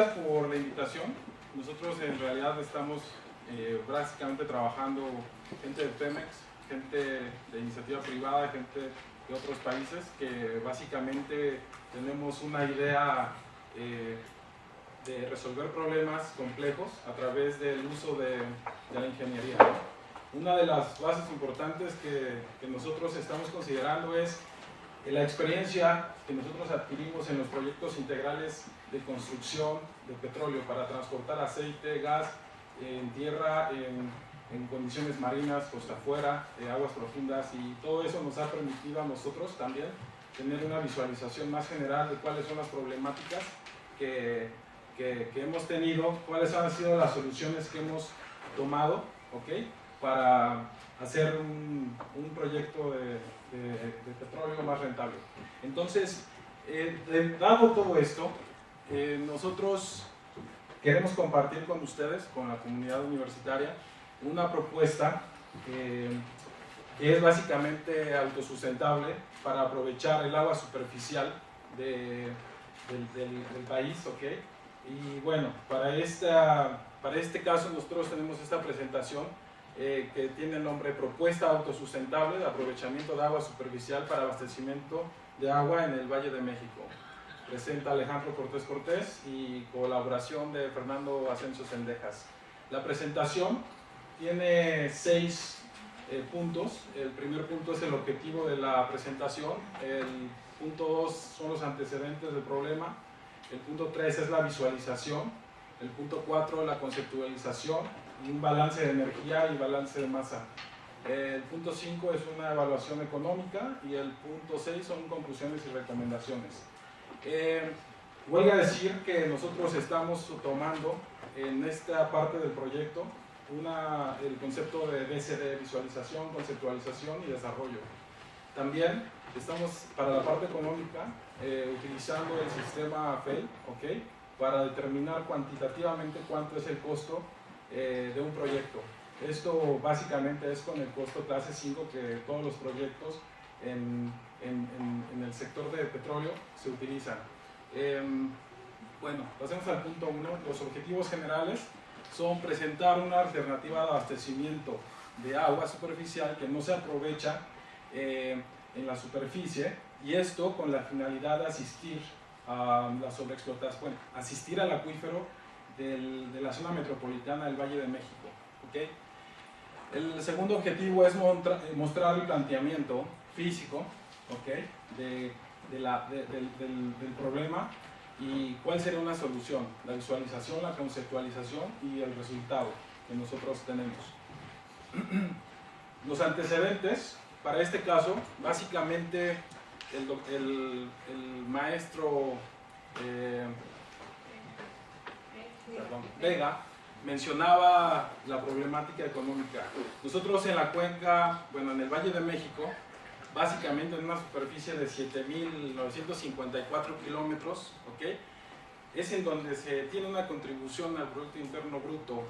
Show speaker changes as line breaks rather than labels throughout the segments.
gracias por la invitación. Nosotros en realidad estamos básicamente trabajando gente de Pemex, gente de iniciativa privada, gente de otros países, que básicamente tenemos una idea de resolver problemas complejos a través del uso de la ingeniería, ¿no? Una de las bases importantes que nosotros estamos considerando es la experiencia que nosotros adquirimos en los proyectos integrales de construcción de petróleo para transportar aceite, gas en tierra, en condiciones marinas, costa afuera, aguas profundas, y todo eso nos ha permitido a nosotros también tener una visualización más general de cuáles son las problemáticas que hemos tenido, cuáles han sido las soluciones que hemos tomado, ¿ok?, para hacer un proyecto de petróleo más rentable. Entonces, dado todo esto, nosotros queremos compartir con ustedes, con la comunidad universitaria, una propuesta que es básicamente autosustentable para aprovechar el agua superficial del país, ¿ok? Y bueno, para este caso nosotros tenemos esta presentación que tiene el nombre Propuesta Autosustentable de Aprovechamiento de Agua Superficial para Abastecimiento de Agua en el Valle de México. Presenta Alejandro Cortés Cortés y colaboración de Fernando Asensio Cendejas. La presentación tiene 6 puntos. El primer punto es el objetivo de la presentación. El punto 2 son los antecedentes del problema. El punto 3 es la visualización. El punto 4 la conceptualización y un balance de energía y balance de masa. El punto 5 es una evaluación económica y el punto 6 son conclusiones y recomendaciones. Voy a decir que nosotros estamos tomando en esta parte del proyecto el concepto de BCD, visualización, conceptualización y desarrollo. También estamos para la parte económica utilizando el sistema FEL, ¿ok?, para determinar cuantitativamente cuánto es el costo de un proyecto. Esto básicamente es con el costo clase 5 que todos los proyectos en el sector de petróleo se utilizan. Bueno, pasemos al punto 1. Los objetivos generales son presentar una alternativa de abastecimiento de agua superficial que no se aprovecha en la superficie, y esto con la finalidad de asistir a la sobreexplotación, bueno, asistir al acuífero de la zona metropolitana del Valle de México, ¿okay? El segundo objetivo es mostrar el planteamiento físico, ¿okay?, del problema y cuál sería una solución, la visualización, la conceptualización y el resultado que nosotros tenemos. Los antecedentes, para este caso, básicamente el maestro Vega mencionaba la problemática económica. Nosotros en la cuenca, bueno, en el Valle de México, básicamente en una superficie de 7.954 kilómetros, ¿okay?, es en donde se tiene una contribución al Producto Interno Bruto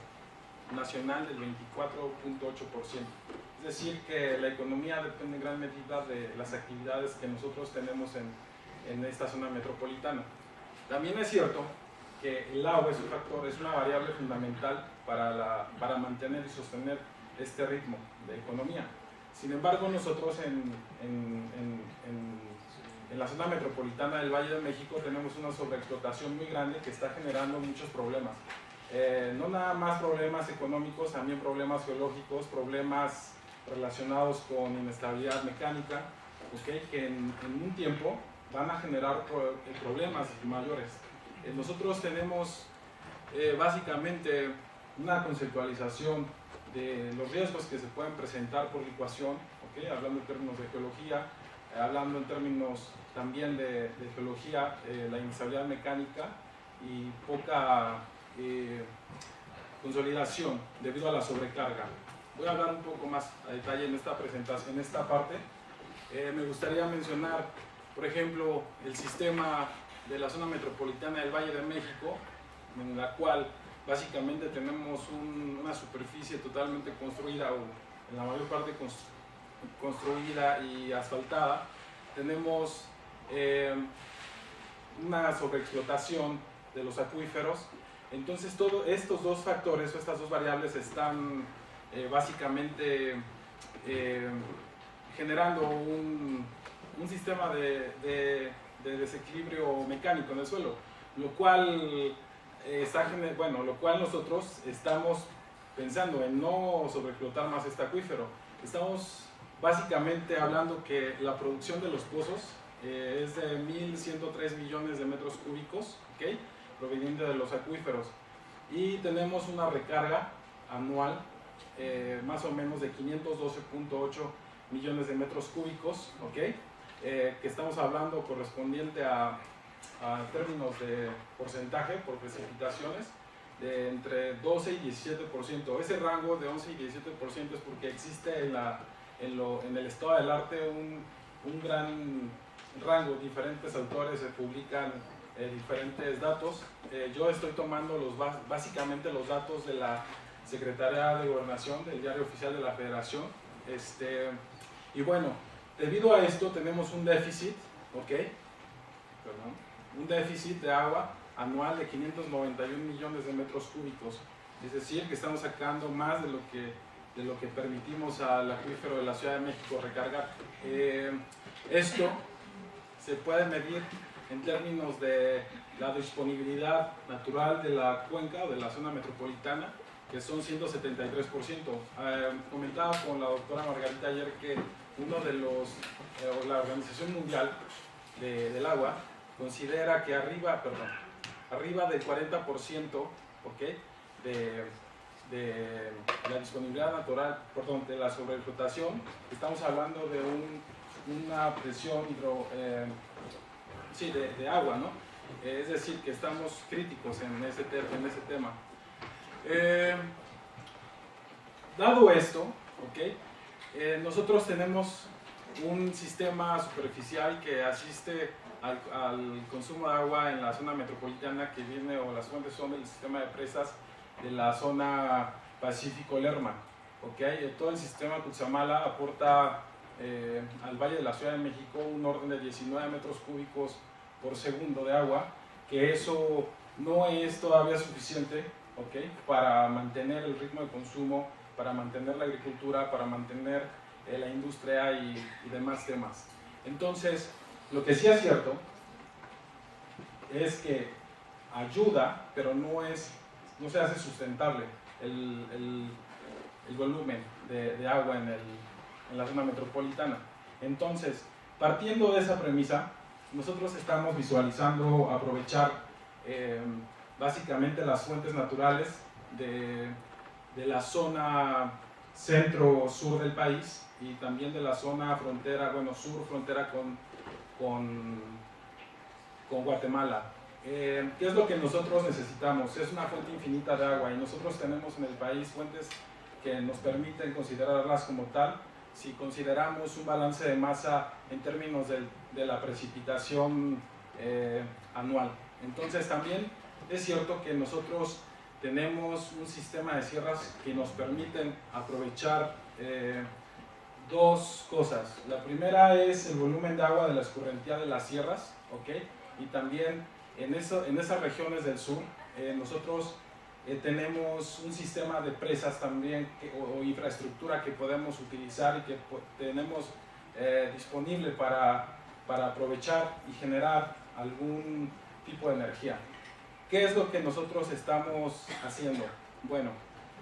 Nacional del 24.8%. Es decir, que la economía depende en gran medida de las actividades que nosotros tenemos en esta zona metropolitana. También es cierto que el agua es un factor, es una variable fundamental para mantener y sostener este ritmo de economía. Sin embargo, nosotros en la zona metropolitana del Valle de México tenemos una sobreexplotación muy grande que está generando muchos problemas. No nada más problemas económicos, también problemas geológicos, problemas relacionados con inestabilidad mecánica, ¿okay?, que en un tiempo van a generar problemas mayores. Nosotros tenemos básicamente una conceptualización de los riesgos que se pueden presentar por licuación, ¿okay?, hablando en términos de geología, hablando en términos también de geología, la inestabilidad mecánica y poca consolidación debido a la sobrecarga. Voy a hablar un poco más a detalle en esta presentación, en esta parte. Me gustaría mencionar, por ejemplo, el sistema de la zona metropolitana del Valle de México, en la cual básicamente tenemos una superficie totalmente construida, o en la mayor parte construida y asfaltada. Tenemos una sobreexplotación de los acuíferos. Entonces, todos estos dos factores o estas dos variables están básicamente generando un sistema de desequilibrio mecánico en el suelo, lo cual nosotros estamos pensando en no sobreexplotar más este acuífero. Estamos básicamente hablando que la producción de los pozos es de 1.103 millones de metros cúbicos, ¿okay?, proveniente de los acuíferos, y tenemos una recarga anual más o menos de 512.8 millones de metros cúbicos, ¿okay?, que estamos hablando correspondiente a términos de porcentaje por precipitaciones de entre 12 y 17%. Ese rango de 11 y 17% es porque existe en el estado del arte un gran rango. Diferentes autores publican diferentes datos. Yo estoy tomando básicamente los datos de la Secretaría de Gobernación, del Diario Oficial de la Federación. Y bueno, debido a esto tenemos un déficit, un déficit de agua anual de 591 millones de metros cúbicos. Es decir, que estamos sacando más de lo que permitimos al acuífero de la Ciudad de México recargar. Esto se puede medir en términos de la disponibilidad natural de la cuenca o de la zona metropolitana, que son 173%. Comentaba con la doctora Margarita ayer que la Organización Mundial del Agua considera que arriba del 40%, de la disponibilidad natural, de la sobreexplotación, estamos hablando de una presión de agua, ¿no? Es decir, que estamos críticos en ese tema. Dado esto, nosotros tenemos un sistema superficial que asiste al consumo de agua en la zona metropolitana, o las fuentes son del sistema de presas de la zona Pacífico-Lerma. Todo el sistema Cutzamala aporta al Valle de la Ciudad de México un orden de 19 metros cúbicos por segundo de agua, que eso no es todavía suficiente para mantener el ritmo de consumo, para mantener la agricultura, para mantener la industria y demás temas. Entonces, lo que sí es cierto es que ayuda, pero no se hace sustentable el volumen de agua en la zona metropolitana. Entonces, partiendo de esa premisa, nosotros estamos visualizando aprovechar básicamente las fuentes naturales de la zona centro-sur del país y también de la zona frontera con Guatemala. ¿Qué es lo que nosotros necesitamos? Es una fuente infinita de agua y nosotros tenemos en el país fuentes que nos permiten considerarlas como tal si consideramos un balance de masa en términos de la precipitación anual. Entonces también es cierto que nosotros tenemos un sistema de sierras que nos permiten aprovechar dos cosas. La primera es el volumen de agua de la escurrentía de las sierras, y también en esas regiones del sur nosotros tenemos un sistema de presas también o infraestructura que podemos utilizar y que tenemos disponible para aprovechar y generar algún tipo de energía. ¿Qué es lo que nosotros estamos haciendo? Bueno,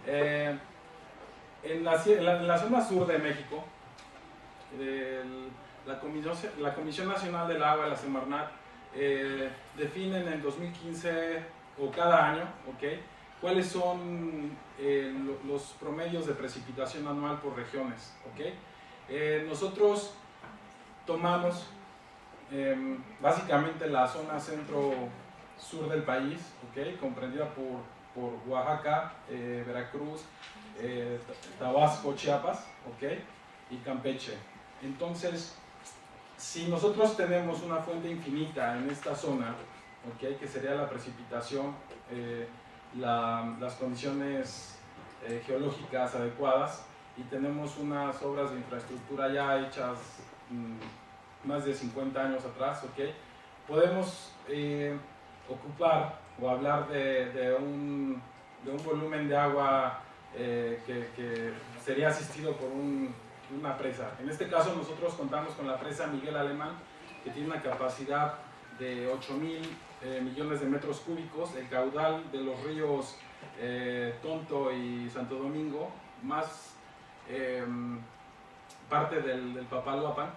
en la zona sur de México, la Comisión Nacional del Agua, la Semarnat, define en el 2015 o cada año, cuáles son los promedios de precipitación anual por regiones. Nosotros tomamos básicamente la zona centro-sur del país, comprendida por Oaxaca, Veracruz, Tabasco, Chiapas, y Campeche. Entonces, si nosotros tenemos una fuente infinita en esta zona, que sería la precipitación, las condiciones geológicas adecuadas, y tenemos unas obras de infraestructura ya hechas más de 50 años atrás, podemos ocupar o hablar de un volumen de agua que sería asistido por una presa. En este caso nosotros contamos con la presa Miguel Alemán, que tiene una capacidad de 8.000 millones de metros cúbicos. El caudal de los ríos Tonto y Santo Domingo, más parte del Papaloapan,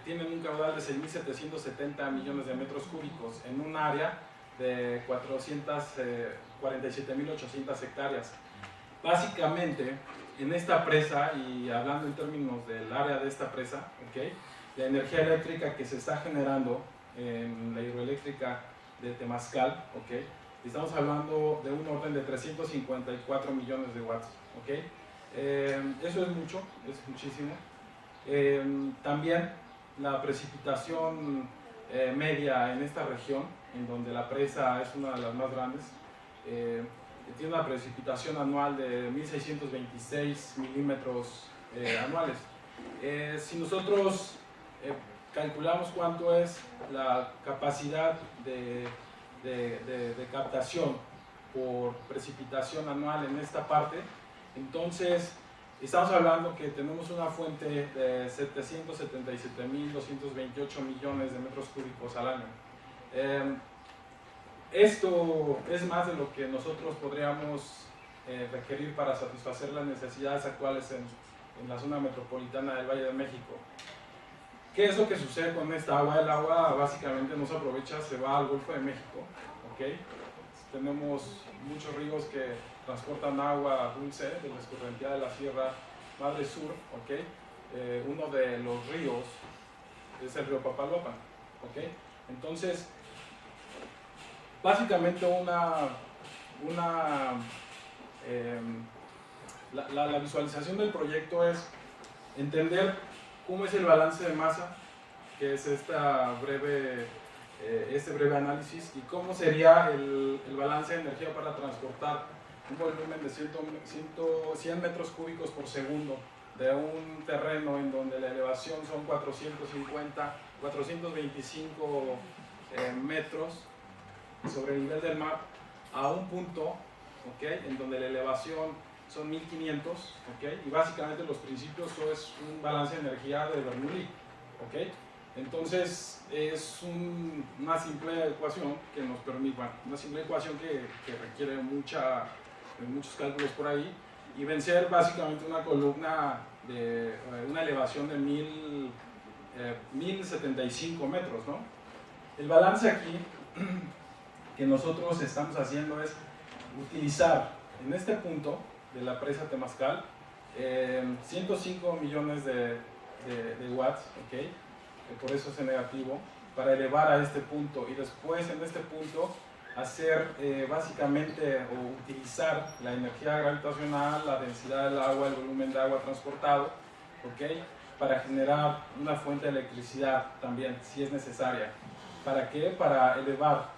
tienen un caudal de 6.770 millones de metros cúbicos en un área de 447.800 hectáreas. Básicamente, en esta presa, y hablando en términos del área de esta presa, ¿okay?, la energía eléctrica que se está generando en la hidroeléctrica de Temazcal, ¿okay?, estamos hablando de un orden de 354 millones de watts. ¿Okay? Eso es mucho, es muchísimo. También la precipitación media en esta región, en donde la presa es una de las más grandes, tiene una precipitación anual de 1.626 milímetros anuales. Si nosotros calculamos cuánto es la capacidad de captación por precipitación anual en esta parte, entonces estamos hablando que tenemos una fuente de 777.228 millones de metros cúbicos al año. Esto es más de lo que nosotros podríamos requerir para satisfacer las necesidades actuales en la zona metropolitana del Valle de México. ¿Qué es lo que sucede con esta agua? El agua básicamente no se aprovecha, se va al Golfo de México. ¿Okay? Tenemos muchos ríos que transportan agua dulce de la escorrentía de la Sierra Madre Sur. ¿Okay? Uno de los ríos es el río Papaloapan. ¿Okay? Entonces, básicamente la visualización del proyecto es entender cómo es el balance de masa, que es este breve análisis, y cómo sería el balance de energía para transportar un volumen de 100 metros cúbicos por segundo de un terreno en donde la elevación son 425 metros sobre el nivel del mar, a un punto, ¿okay?, en donde la elevación son 1500, ¿okay?, y básicamente los principios es un balance de energía de Bernoulli. ¿Okay? Entonces es una simple ecuación que nos permite, bueno, una simple ecuación que requiere muchos cálculos por ahí, y vencer básicamente una columna de una elevación de 1075 metros, ¿no? El balance aquí que nosotros estamos haciendo es utilizar en este punto de la presa Temazcal 105 millones de watts, ¿okay?, por eso es negativo, para elevar a este punto, y después en este punto hacer básicamente o utilizar la energía gravitacional, la densidad del agua, el volumen de agua transportado, ¿okay?, para generar una fuente de electricidad también, si es necesaria. ¿Para qué? Para elevar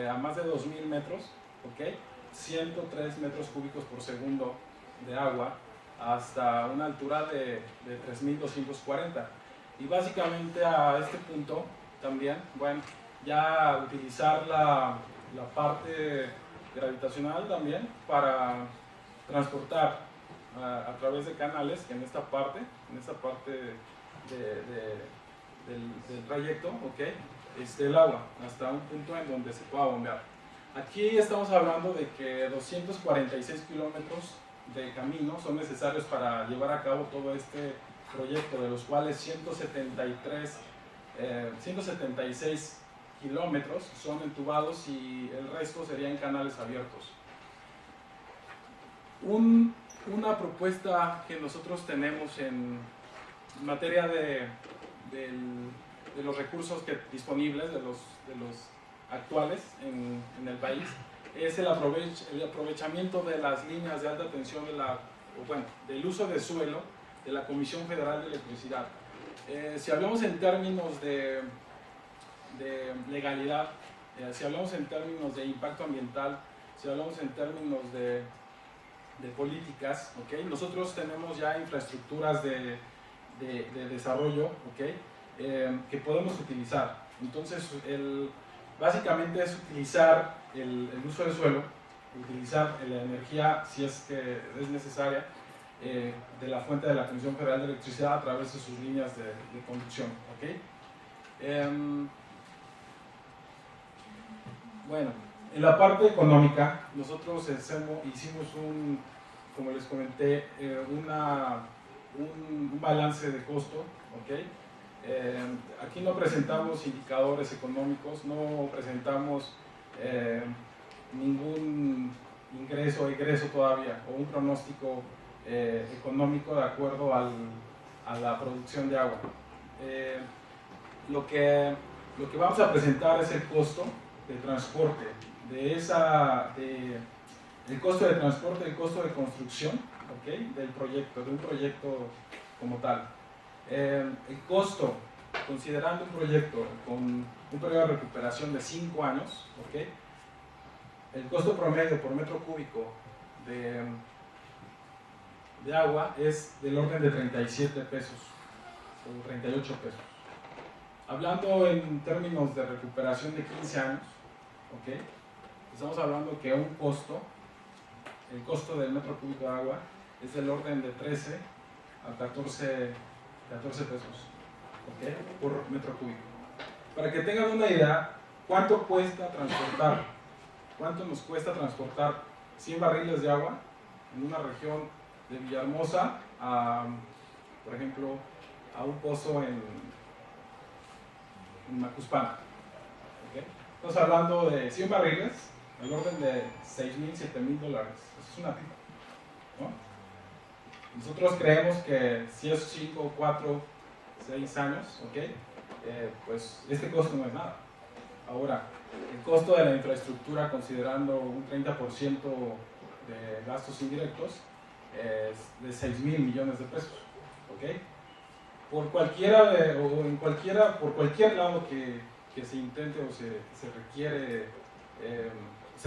a más de 2000 metros, ¿okay?, 103 metros cúbicos por segundo de agua hasta una altura de 3240. Y básicamente a este punto también, bueno, ya utilizar la parte gravitacional también para transportar a través de canales en esta parte del trayecto, ¿okay?, el agua hasta un punto en donde se pueda bombear. Aquí estamos hablando de que 246 kilómetros de camino son necesarios para llevar a cabo todo este proyecto, de los cuales 176 kilómetros son entubados y el resto serían canales abiertos. Una propuesta que nosotros tenemos en materia de los recursos disponibles, de los actuales en el país, es el aprovechamiento de las líneas de alta tensión del uso de suelo de la Comisión Federal de Electricidad. Si hablamos en términos de legalidad, si hablamos en términos de impacto ambiental, si hablamos en términos de políticas, ¿okay?, nosotros tenemos ya infraestructuras de desarrollo, ¿okay?, que podemos utilizar. Entonces básicamente es utilizar el uso del suelo, utilizar la energía, si es que es necesaria, de la fuente de la Comisión Federal de Electricidad a través de sus líneas de conducción. ¿Okay? Bueno, en la parte económica, nosotros hicimos como les comenté, un balance de costo. ¿Okay? Aquí no presentamos indicadores económicos, no presentamos ningún ingreso o egreso todavía, o un pronóstico económico de acuerdo a la producción de agua. Lo que vamos a presentar es el costo de transporte, el costo de transporte, el costo de construcción, ¿okay? Del proyecto, de un proyecto como tal. El costo, considerando un proyecto con un periodo de recuperación de 5 años, ¿okay? El costo promedio por metro cúbico de agua es del orden de 37 pesos o 38 pesos. Hablando en términos de recuperación de 15 años, ¿okay? Estamos hablando que el costo del metro cúbico de agua es del orden de 13 a 14 pesos, ¿okay? Por metro cúbico. Para que tengan una idea, ¿cuánto nos cuesta transportar 100 barriles de agua en una región de Villahermosa por ejemplo, a un pozo en Macuspana? ¿Okay? Estamos hablando de 100 barriles, al orden de $6,000, $7,000. Eso es una pipa, ¿no? Nosotros creemos que si es 5, 4, 6 años, ¿okay? Pues este costo no es nada. Ahora, el costo de la infraestructura, considerando un 30% de gastos indirectos, es de 6,000 millones de pesos. ¿Okay? Por cualquier lado que se intente o se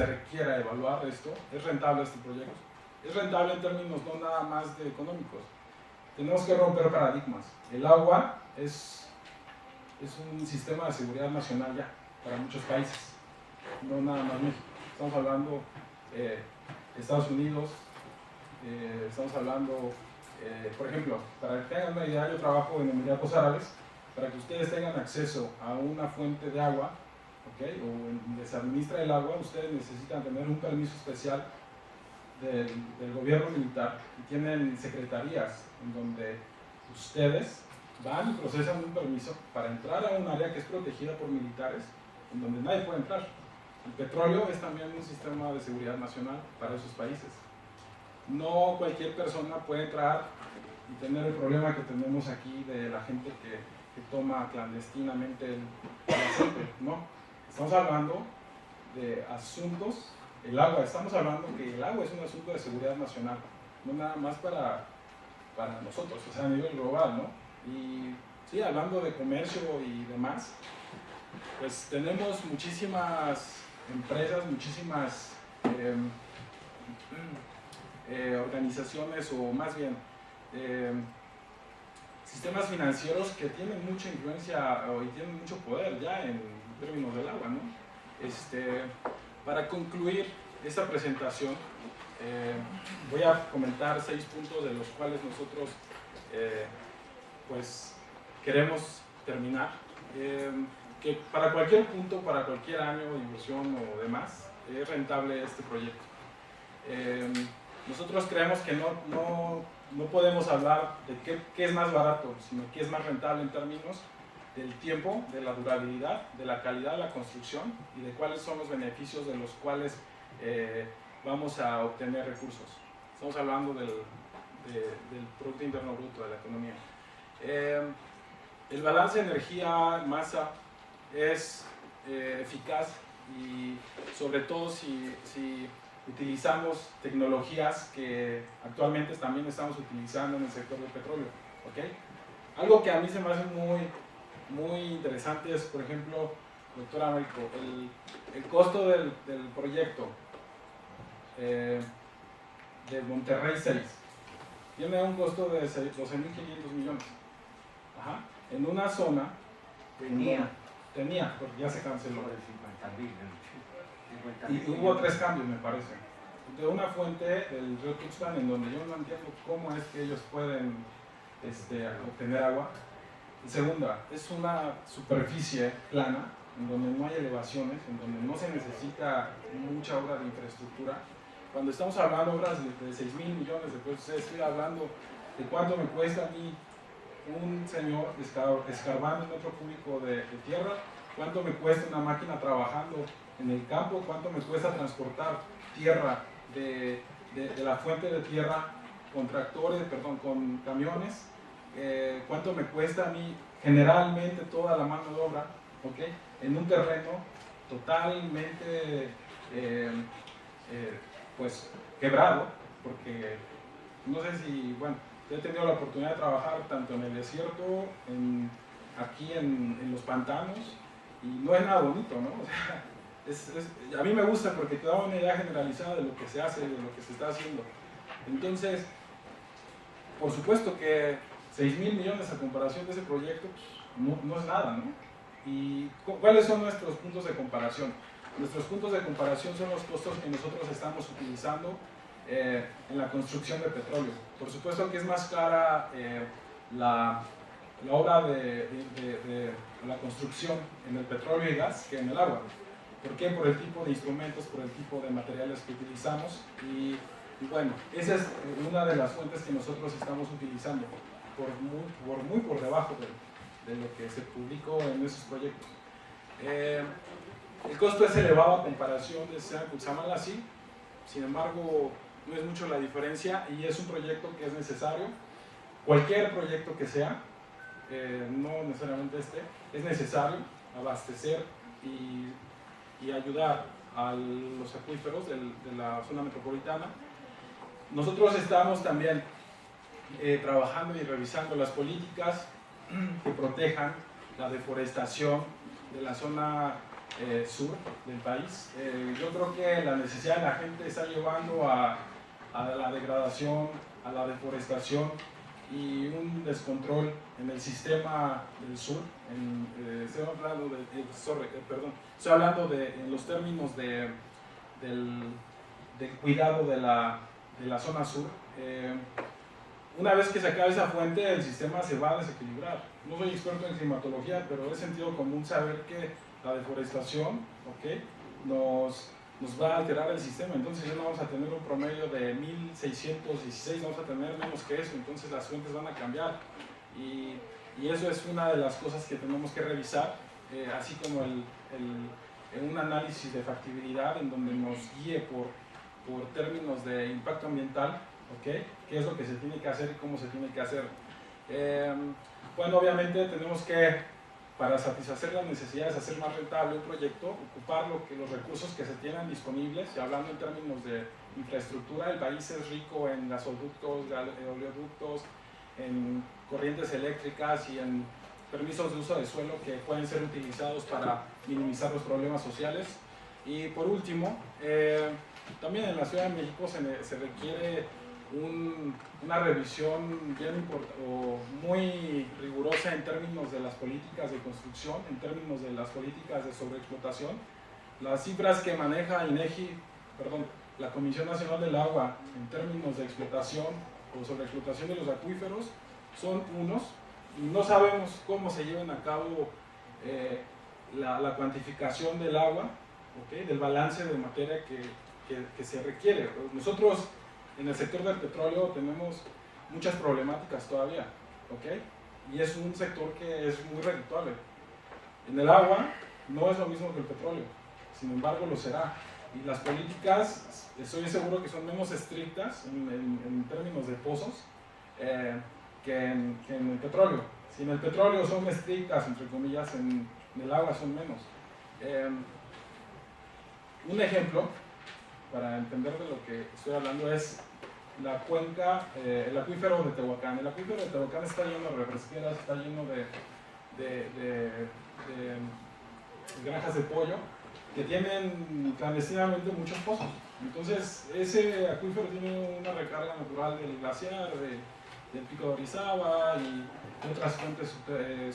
requiera evaluar esto, es rentable este proyecto. Es rentable en términos no nada más de económicos. Tenemos que romper paradigmas. El agua es un sistema de seguridad nacional ya para muchos países, no nada más México. Estamos hablando de Estados Unidos, estamos hablando, por ejemplo, para que tengan una idea, yo trabajo en Emiratos Árabes. Para que ustedes tengan acceso a una fuente de agua, ¿okay? O donde se administra el agua, ustedes necesitan tener un permiso especial del gobierno militar, y tienen secretarías en donde ustedes van y procesan un permiso para entrar a un área que es protegida por militares, en donde nadie puede entrar. El petróleo es también un sistema de seguridad nacional para esos países. No cualquier persona puede entrar y tener el problema que tenemos aquí de la gente que toma clandestinamente el aceite, ¿no? Estamos hablando de asuntos, estamos hablando que el agua es un asunto de seguridad nacional, no nada más para nosotros, o sea, a nivel global, ¿no? Y sí, hablando de comercio y demás, pues tenemos muchísimas empresas, muchísimas organizaciones, o más bien sistemas financieros que tienen mucha influencia y tienen mucho poder ya en términos del agua, ¿no? Para concluir esta presentación, voy a comentar 6 puntos de los cuales nosotros pues queremos terminar. Que para cualquier punto, para cualquier año de inversión o demás, es rentable este proyecto. Nosotros creemos que no podemos hablar de qué es más barato, sino qué es más rentable en términos del tiempo, de la durabilidad, de la calidad de la construcción y de cuáles son los beneficios de los cuales vamos a obtener recursos. Estamos hablando del Producto Interno Bruto, de la economía. El balance energía-masa es eficaz, y sobre todo si utilizamos tecnologías que actualmente también estamos utilizando en el sector del petróleo. ¿Okay? Algo que a mí se me hace muy interesante es, por ejemplo, doctor Américo, el costo del proyecto de Monterrey 6 tiene un costo de 12,500 millones. Ajá. En una zona tenía, porque ya se canceló. Y
50.000.
hubo 3 cambios, me parece. De una fuente, el río Tuxpan, en donde yo no entiendo cómo es que ellos pueden obtener agua. Segunda, es una superficie plana, en donde no hay elevaciones, en donde no se necesita mucha obra de infraestructura. Cuando estamos hablando de obras de 6.000 millones de pesos, estoy hablando de cuánto me cuesta a mí un señor escarbando un metro cúbico de tierra, cuánto me cuesta una máquina trabajando en el campo, cuánto me cuesta transportar tierra de la fuente de tierra con tractores, perdón, con camiones, cuánto me cuesta a mí generalmente toda la mano de obra, ¿okay? En un terreno totalmente pues quebrado, porque no sé si, bueno, he tenido la oportunidad de trabajar tanto en el desierto, aquí en los pantanos, y no es nada bonito, ¿no? O sea, a mí me gusta porque te da una idea generalizada de lo que se hace, de lo que se está haciendo. Entonces, por supuesto que 6.000 millones a comparación de ese proyecto, pues, no es nada, ¿no? ¿Y cuáles son nuestros puntos de comparación? Nuestros puntos de comparación son los costos que nosotros estamos utilizando en la construcción de petróleo. Por supuesto que es más cara la obra de la construcción en el petróleo y gas que en el agua. ¿Por qué? Por el tipo de instrumentos, por el tipo de materiales que utilizamos y bueno, esa es una de las fuentes que nosotros estamos utilizando muy por debajo de lo que se publicó en esos proyectos. El costo es elevado a comparación de Cutzamala-sí, sin embargo no es mucho la diferencia y es un proyecto que es necesario. Cualquier proyecto que sea, no necesariamente es necesario abastecer y ayudar a los acuíferos de la zona metropolitana. Nosotros estamos también trabajando y revisando las políticas que protejan la deforestación de la zona sur del país. Yo creo que la necesidad de la gente está llevando a la degradación, a la deforestación y un descontrol en el sistema del sur. Estoy hablando en los términos del cuidado de la zona sur. Una vez que se acabe esa fuente, el sistema se va a desequilibrar. No soy experto en climatología, pero es sentido común saber que la deforestación, ¿okay?, nos va a alterar el sistema. Entonces ya no vamos a tener un promedio de 1.616, vamos a tener menos que eso. Entonces las fuentes van a cambiar. Y eso es una de las cosas que tenemos que revisar, así como un análisis de factibilidad en donde nos guíe por términos de impacto ambiental. ¿Okay? ¿Qué es lo que se tiene que hacer y cómo se tiene que hacer? Bueno, obviamente tenemos que, para satisfacer las necesidades, hacer más rentable un proyecto, ocupar los recursos que se tienen disponibles, y hablando en términos de infraestructura, el país es rico en gasoductos, oleoductos, en corrientes eléctricas y en permisos de uso de suelo que pueden ser utilizados para minimizar los problemas sociales. Y por último, también en la Ciudad de México se requiere una revisión muy rigurosa en términos de las políticas de construcción, en términos de las políticas de sobreexplotación. Las cifras que maneja la Comisión Nacional del Agua en términos de explotación o sobreexplotación de los acuíferos son unos, y no sabemos cómo se llevan a cabo la cuantificación del agua, ¿okay?, del balance de materia que se requiere. Nosotros en el sector del petróleo tenemos muchas problemáticas todavía, ¿okay?, y es un sector que es muy redituable. En el agua no es lo mismo que el petróleo, sin embargo lo será. Y las políticas, estoy seguro que son menos estrictas en términos de pozos que en el petróleo. Si en el petróleo son estrictas, entre comillas, en el agua son menos. Un ejemplo, para entender de lo que estoy hablando, es la cuenca, el acuífero de Tehuacán. El acuífero de Tehuacán está lleno de refresqueras, está lleno de granjas de pollo que tienen clandestinamente muchos pozos. Entonces, ese acuífero tiene una recarga natural del glaciar, del pico de Orizaba y otras fuentes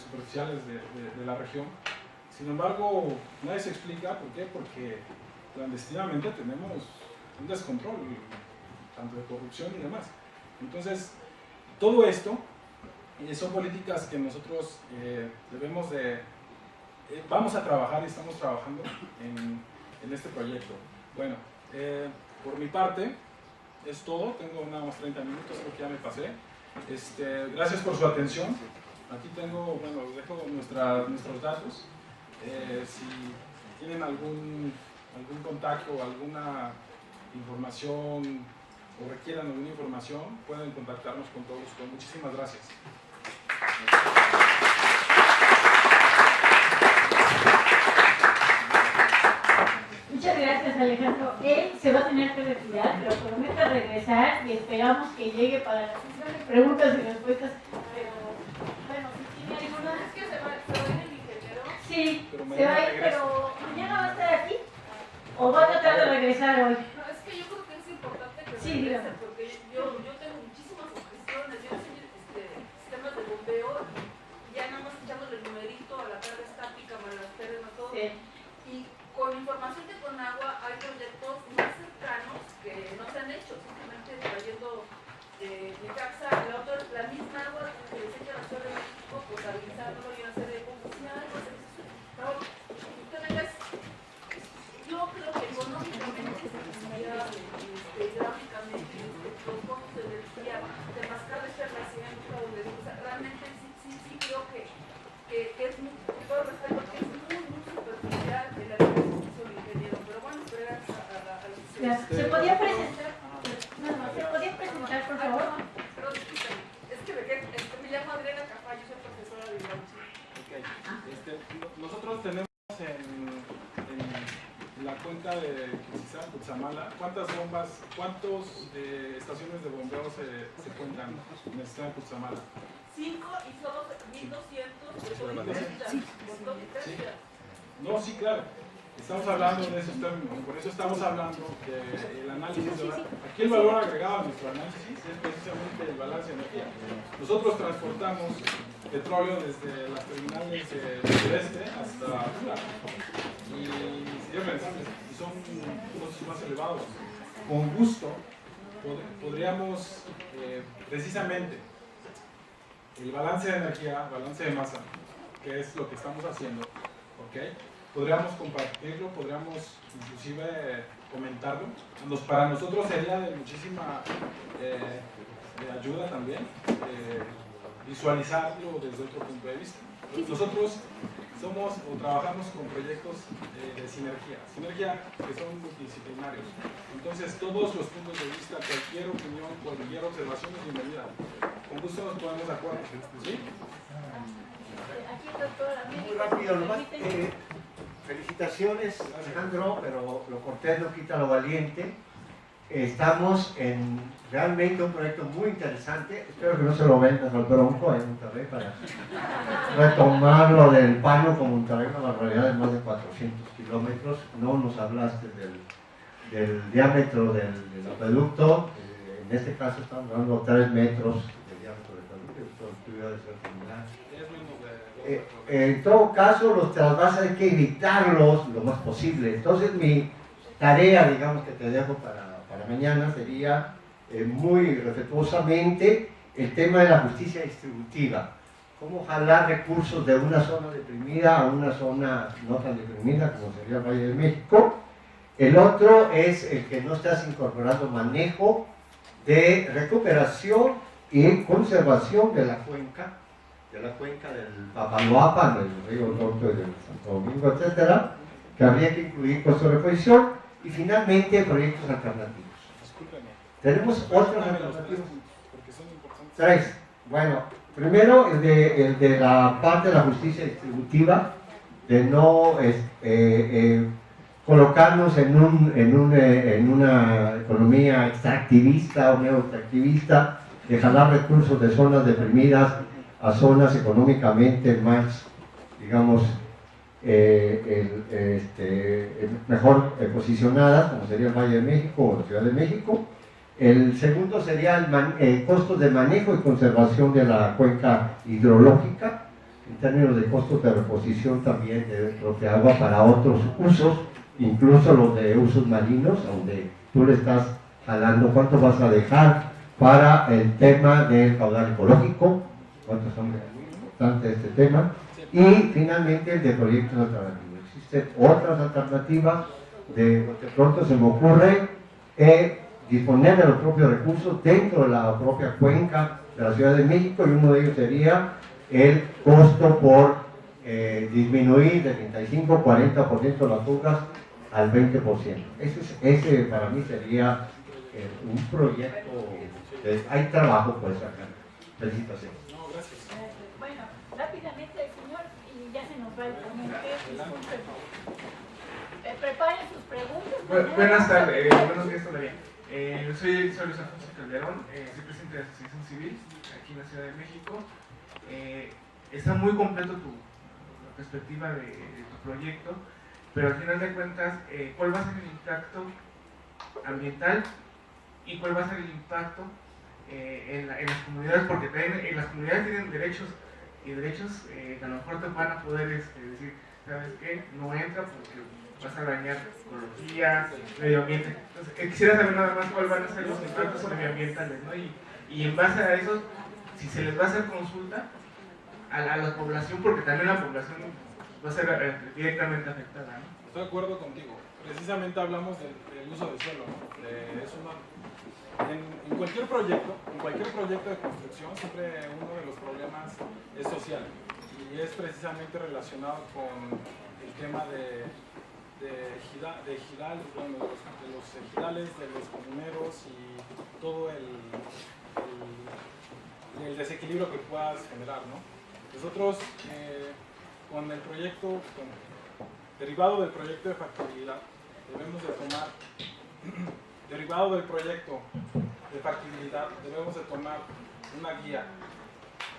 superficiales de la región. Sin embargo, nadie se explica por qué, porque clandestinamente tenemos un descontrol, tanto de corrupción y demás. Entonces, todo esto son políticas que nosotros debemos de... vamos a trabajar y estamos trabajando en este proyecto. Bueno, por mi parte es todo, tengo unos 30 minutos, creo que ya me pasé. Gracias por su atención. Aquí tengo, bueno, dejo nuestros datos. Si tienen algún contacto o alguna información o requieran alguna información, pueden contactarnos con todo gusto. Muchísimas gracias.
Muchas gracias, Alejandro. Él se va a tener que retirar, pero promete regresar y esperamos que llegue para la sesión de preguntas y respuestas. Pero, bueno, si tiene alguna...
¿Es que se va a ir el ingeniero?
Sí,
Pero
se va a ir, pero ¿mañana va a estar aquí? ¿O va a tratar de regresar hoy?
No, es que yo creo que es importante que
Sí,
regrese,
dígame.
porque yo tengo muchísimas objeciones. Yo enseño sistemas de bombeo y ya nada más echamos el numerito a la carga estática, para las pernas, todo.
Sí.
Y con información de Conagua hay proyectos más cercanos que no se han hecho, simplemente trayendo Necaxa, la misma agua que desecha la Ciudad de México, pues habilitarlo y una serie de cosas. Pero usted venga, yo creo que económicamente, hidráulicamente, los costos de energía, de mascar de fermentación, realmente sí creo que es muy, con todo respeto, que es muy superficial el análisis que hizo el ingeniero. Pero bueno, gracias a la
¿Se podía presentar? No, ¿se podía presentar, por favor?
Pero discúlpeme, es que me llamo Adriana Cafá, yo soy profesora de biología.
Okay. Nosotros tenemos en la cuenca de Cutzamala, ¿cuántas estaciones de bombeo se cuentan en el sistema de Cutzamala?
5 y solo 1.200.
Sí. No, sí, claro. Estamos hablando de esos términos, por eso estamos hablando que el análisis, aquí el valor agregado a nuestro análisis es precisamente el balance de energía. Nosotros transportamos petróleo desde las terminales del sureste hasta Tula y son costos más elevados. Con gusto podríamos precisamente el balance de energía, balance de masa, que es lo que estamos haciendo, ¿ok? Podríamos compartirlo, podríamos inclusive comentarlo. Para nosotros sería de muchísima ayuda también visualizarlo desde otro punto de vista. Nosotros trabajamos con proyectos de sinergia que son multidisciplinarios. Entonces todos los puntos de vista, cualquier opinión, cualquier observación es bienvenida. Con gusto nos ponemos de acuerdo. ¿Sí?
Aquí el doctor
Muy rápido, nomás. Felicitaciones, Alejandro, pero lo cortés no quita lo valiente. Estamos en realmente un proyecto muy interesante. Espero que no se lo vendas al Bronco en Monterrey para retomar lo del paño con Monterrey, una barbaridad de más de 400 kilómetros. No nos hablaste del diámetro del acueducto. En este caso estamos hablando de 3 metros de diámetro del acueducto. Esto debe ser similar. En todo caso, los trasvases hay que evitarlos lo más posible. Entonces, mi tarea, digamos, que te dejo para mañana sería muy respetuosamente el tema de la justicia distributiva. Cómo jalar recursos de una zona deprimida a una zona no tan deprimida como sería el Valle de México. El otro es el que no estás incorporando manejo de recuperación y conservación de la cuenca del Papaloapan, del río Norte, del Santo Domingo, etcétera, que habría que incluir costo de reposición, y finalmente proyectos alternativos.
Discúlpeme.
Tenemos otros
Perdóname los
alternativos.
porque son importantes.
3. Bueno, primero el de la parte de la justicia distributiva, de no colocarnos en una economía extractivista o neo-extractivista, de jalar recursos de zonas deprimidas a zonas económicamente más, digamos, mejor posicionadas, como sería el Valle de México o la Ciudad de México. El segundo sería costos de manejo y conservación de la cuenca hidrológica, en términos de costos de reposición también de propia agua para otros usos, incluso los de usos marinos, donde tú le estás jalando cuánto vas a dejar para el tema del caudal ecológico, cuántos son muy importante este tema, y finalmente el de proyectos alternativos. Existen otras alternativas, de pronto se me ocurre disponer de los propios recursos dentro de la propia cuenca de la Ciudad de México, y uno de ellos sería el costo por disminuir del 35-40% las fugas al 20%. Ese para mí sería un proyecto, hay trabajo pues acá. Felicitaciones.
No, gracias.
Bueno, rápidamente, señor, y ya se nos va el ponente. Preparen sus preguntas.
Buenas tardes, buenos días todavía. Soy Luis Alfonso Calderón, soy presidente de la Asociación Civil aquí en la Ciudad de México. Está muy completo tu perspectiva de tu proyecto, pero al final de cuentas, ¿cuál va a ser el impacto ambiental y cuál va a ser el impacto en las comunidades? Porque también las comunidades tienen derechos, y derechos que a lo mejor te van a poder decir, ¿sabes qué? No entra porque vas a dañar ecología, medio ambiente. Entonces, quisiera saber nada más cuáles van a ser los impactos medioambientales, ¿no? Y en base a eso, si se les va a hacer consulta a la población, porque también la población va a ser directamente afectada, ¿no?
Estoy de acuerdo contigo. Precisamente hablamos del uso del suelo, ¿no? En cualquier proyecto de construcción, siempre uno de los problemas es social, y es precisamente relacionado con el tema de los ejidales, de los comuneros y todo el desequilibrio que puedas generar, ¿no? Nosotros, con el proyecto, derivado del proyecto de factibilidad, debemos de tomar una guía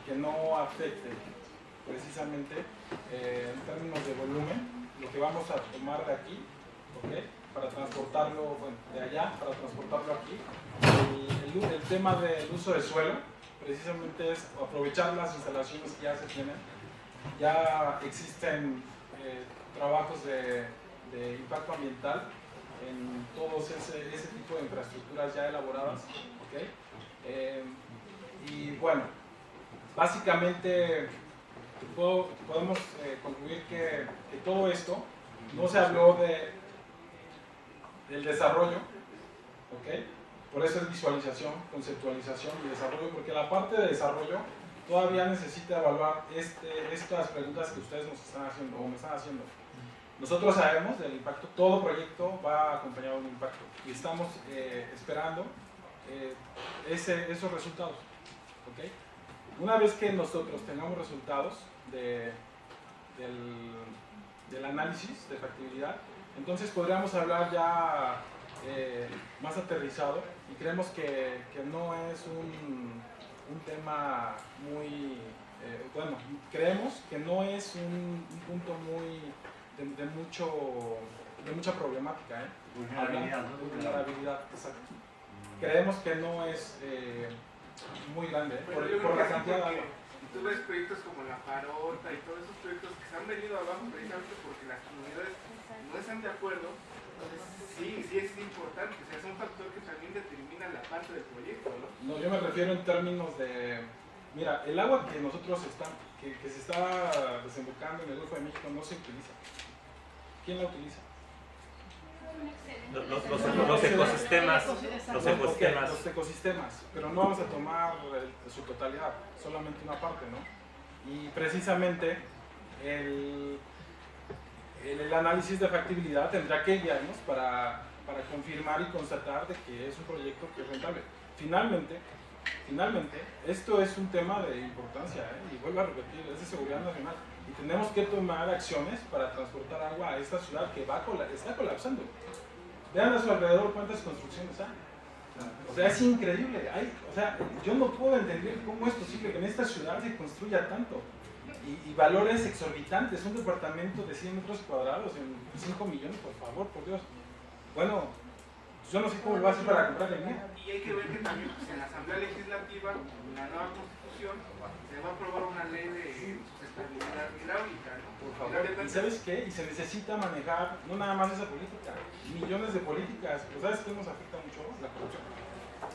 que no afecte precisamente en términos de volumen lo que vamos a tomar de aquí, ¿okay? Para transportarlo, de allá, para transportarlo aquí. El tema del uso de suelo precisamente es aprovechar las instalaciones que ya se tienen. Ya existen trabajos de impacto ambiental en todos ese tipo de infraestructuras ya elaboradas, ¿okay? Y bueno, básicamente podemos concluir que todo esto no se habló del desarrollo, ¿okay? Por eso es visualización, conceptualización y desarrollo, porque la parte de desarrollo todavía necesita evaluar estas preguntas que ustedes nos están haciendo o me están haciendo. Nosotros sabemos del impacto, todo proyecto va acompañado de un impacto y estamos esperando esos resultados, ¿okay? Una vez que nosotros tengamos resultados del análisis de factibilidad, entonces podríamos hablar ya más aterrizado, y creemos que no es un tema muy, bueno, creemos que no es un punto muy de mucha problemática, vulnerabilidad, exacto. Creemos que no es muy grande, por la cantidad de agua.
Tú ves proyectos como La Parota y todos esos proyectos que se han venido abajo precisamente porque las comunidades no están de acuerdo. Entonces sí es importante, o sea, es un factor que también determina la parte del proyecto, ¿no?
No, yo me refiero en términos de, mira, el agua que nosotros que se está desembocando en el Golfo de México no se utiliza. ¿Quién la utiliza?
Los ecosistemas.
Los ecosistemas, pero no vamos a tomar su totalidad, solamente una parte, ¿no? Y precisamente el análisis de factibilidad tendrá que guiarnos para confirmar y constatar de que es un proyecto que es rentable. Finalmente, esto es un tema de importancia, y vuelvo a repetir, es de seguridad nacional, y tenemos que tomar acciones para transportar agua a esta ciudad que está colapsando. Vean a su alrededor cuántas construcciones hay. O sea, es increíble. Yo no puedo entender cómo es posible que en esta ciudad se construya tanto. Y valores exorbitantes. Un departamento de 100 metros cuadrados en 5 millones, por favor, por Dios. Bueno, yo no sé cómo lo va a hacer para comprar el mío.
Y hay que ver que también pues, en la Asamblea Legislativa, en la nueva Constitución, se va a aprobar una ley de hidráulica, ¿no?
Por favor. ¿Y sabes qué? Y se necesita manejar no nada más esa política, millones de políticas. Pues ¿sabes qué nos afecta mucho? La corrupción.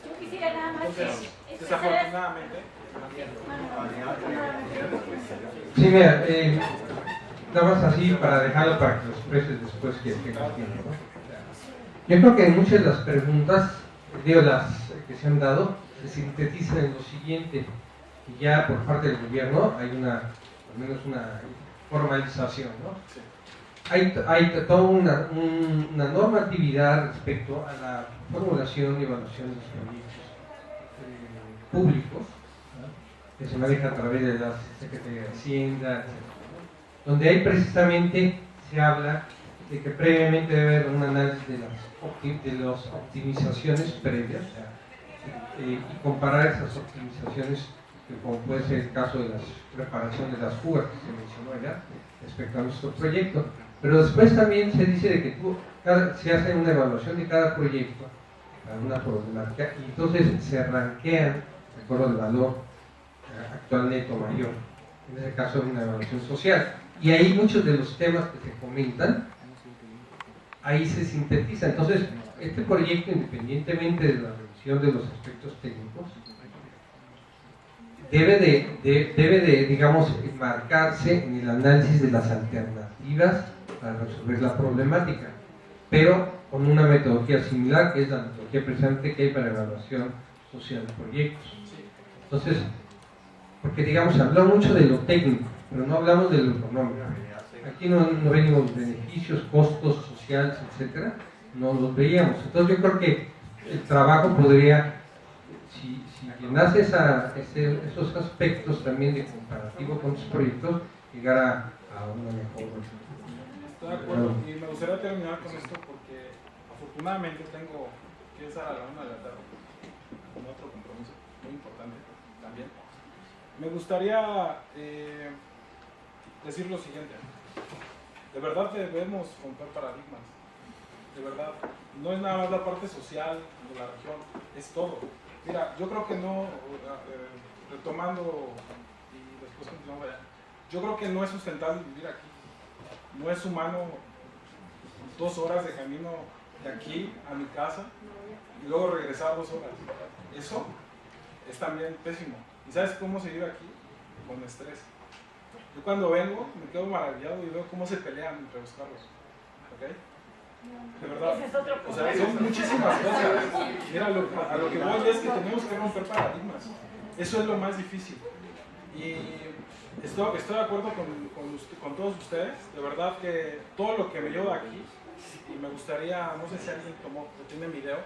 Yo quisiera nada más
Entonces,
que
desafortunadamente,
Sí, mira, nada más así para dejarlo para que los expreses después que tengan tiempo, ¿no? Yo creo que muchas de las preguntas, las que se han dado, se sintetizan en lo siguiente, que ya por parte del gobierno hay al menos una formalización, ¿no?
sí.
Hay toda una normatividad respecto a la formulación y evaluación de los proyectos públicos, ¿no? Que se maneja a través de la Secretaría de Hacienda, etc. Donde hay precisamente, se habla de que previamente debe haber un análisis de las optimizaciones previas, o sea, y comparar esas optimizaciones, que como puede ser el caso de la reparación de las fugas que se mencionó ya, respecto a nuestro proyecto. Pero después también se dice de que se hace una evaluación de cada proyecto, para una problemática, y entonces se ranquean, de acuerdo al valor actual neto mayor, en ese caso una evaluación social. Y ahí muchos de los temas que se comentan, ahí se sintetiza. Entonces, este proyecto, independientemente de la revisión de los aspectos técnicos, debe de, digamos, marcarse en el análisis de las alternativas para resolver la problemática, pero con una metodología similar, que es la metodología precisamente que hay para evaluación social de proyectos. Entonces, porque digamos, se habló mucho de lo técnico, pero no hablamos de lo económico. Aquí no venimos beneficios, costos sociales, etcétera, no los veíamos. Entonces yo creo que el trabajo podría, si llenase esos aspectos también de comparativo con sus proyectos, llegar a una mejor.
Estoy de acuerdo, y me gustaría terminar con esto porque afortunadamente tengo que estar a la 1 de la tarde con otro compromiso muy importante también. Me gustaría decir lo siguiente: de verdad debemos romper paradigmas, de verdad. No es nada más la parte social de la región, es todo. Mira, yo creo que no, retomando y después continuamos allá, yo creo que no es sustentable vivir aquí. No es humano 2 horas de camino de aquí a mi casa y luego regresar 2 horas. Eso es también pésimo. ¿Y sabes cómo se vive aquí? Con estrés. Yo cuando vengo me quedo maravillado y veo cómo se pelean entre los carros. ¿Ok? De verdad.
Ese es otro
O sea, son muchísimas cosas. Mira, a lo que voy es que tenemos que romper paradigmas. Eso es lo más difícil. Y estoy de acuerdo con todos ustedes. De verdad que todo lo que me llevo de aquí, y me gustaría, no sé si alguien tiene video,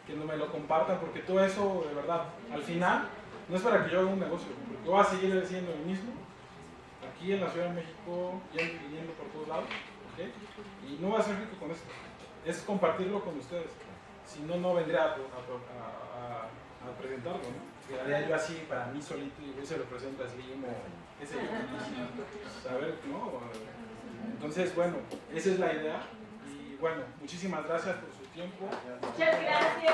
que no me lo compartan, porque todo eso, de verdad, al final, no es para que yo haga un negocio. Yo voy a seguir haciendo lo mismo, aquí en la Ciudad de México, yendo por todos lados, ¿okay? Y no voy a ser rico con esto. Es compartirlo con ustedes. Si no, no vendría a presentarlo, ¿no? Quedaría yo así para mí solito y yo se lo presento así como ese saber, ¿no? Entonces, bueno, esa es la idea. Y bueno, muchísimas gracias por su tiempo.
Muchas gracias.